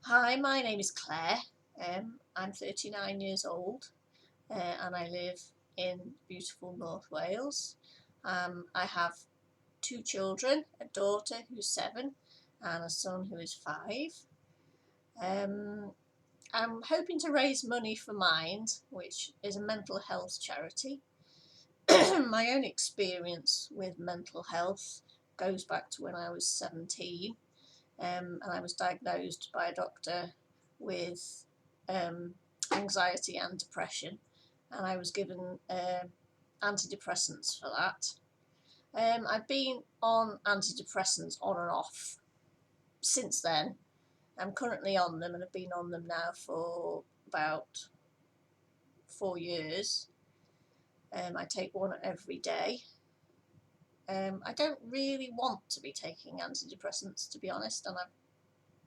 Hi, my name is Claire. I'm 39 years old and I live in beautiful North Wales. I have two children, a daughter who's 7 and a son who is 5. Um, I'm hoping to raise money for Mind, which is a mental health charity. My own experience with mental health goes back to when I was 17. And I was diagnosed by a doctor with anxiety and depression, and I was given antidepressants for that. I've been on antidepressants on and off since then. I'm currently on them and have been on them now for about 4 years. I take one every day. I don't really want to be taking antidepressants, to be honest, and I've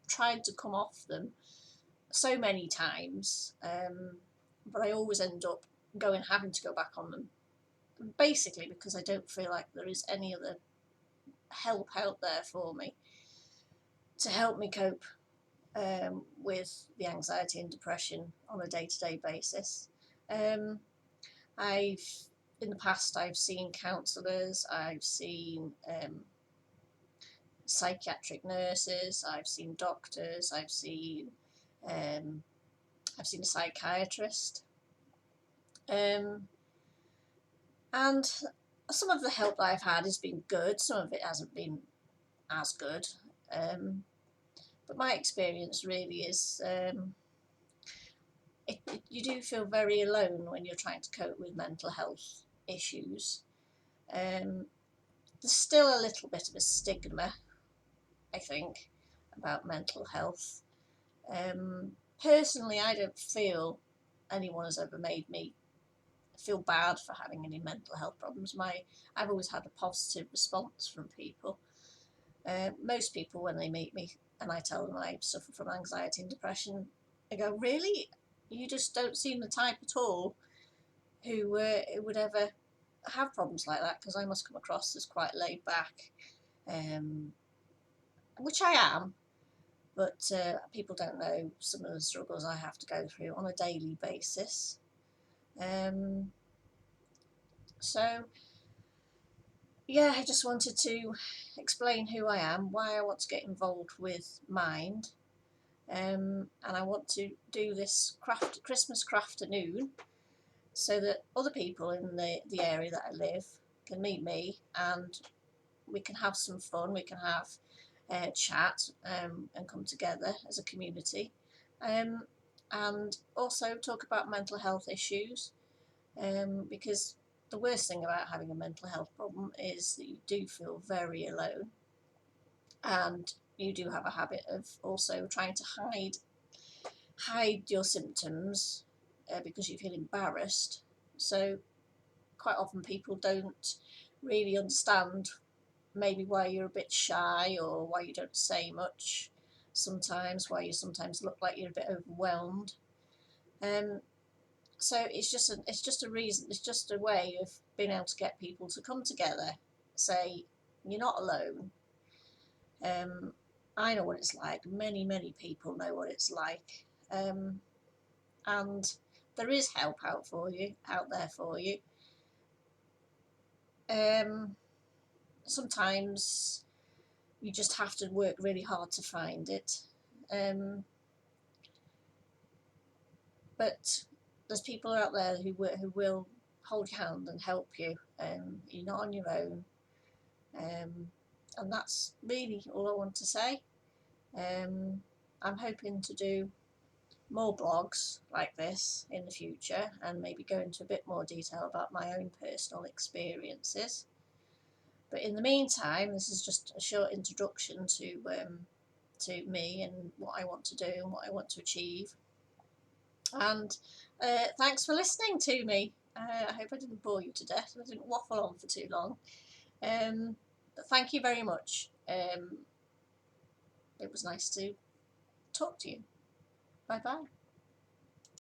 tried to come off them so many times, but I always end up having to go back on them, basically because I don't feel like there is any other help out there for me to help me cope with the anxiety and depression on a day-to-day basis. Um, I've in the past I've seen counsellors, I've seen psychiatric nurses, I've seen doctors, um, I've seen a psychiatrist, and some of the help that I've had has been good, some of it hasn't been as good, but my experience really is you do feel very alone when you're trying to cope with mental health issues. There's still a little bit of a stigma, I think, about mental health. Personally, I don't feel anyone has ever made me feel bad for having any mental health problems. I've always had a positive response from people. Most people, when they meet me and I tell them I suffer from anxiety and depression, they go, "Really? You just don't seem the type at all who would ever have problems like that," because I must come across as quite laid back, um, which I am. But people don't know some of the struggles I have to go through on a daily basis. Um, so yeah, I just wanted to explain who I am, why I want to get involved with Mind, and I want to do this Christmas Crafternoon so that other people in the area that I live can meet me and we can have some fun, we can have chat and come together as a community, um, and also talk about mental health issues, because the worst thing about having a mental health problem is that you do feel very alone, and you do have a habit of also trying to hide your symptoms because you feel embarrassed. So quite often people don't really understand maybe why you're a bit shy or why you don't say much sometimes, why you sometimes look like you're a bit overwhelmed. Um, so it's just a reason, it's just a way of being able to get people to come together, say you're not alone. Um, I know what it's like. Many people know what it's like, and there is help out there for you. Sometimes you just have to work really hard to find it. Um, but there's people out there who will hold your hand and help you. You're not on your own, and that's really all I want to say. Um, I'm hoping to do more blogs like this in the future and maybe go into a bit more detail about my own personal experiences. But in the meantime, this is just a short introduction to me and what I want to do and what I want to achieve. And thanks for listening to me. I hope I didn't bore you to death. I didn't waffle on for too long. But thank you very much. It was nice to talk to you. Bye bye.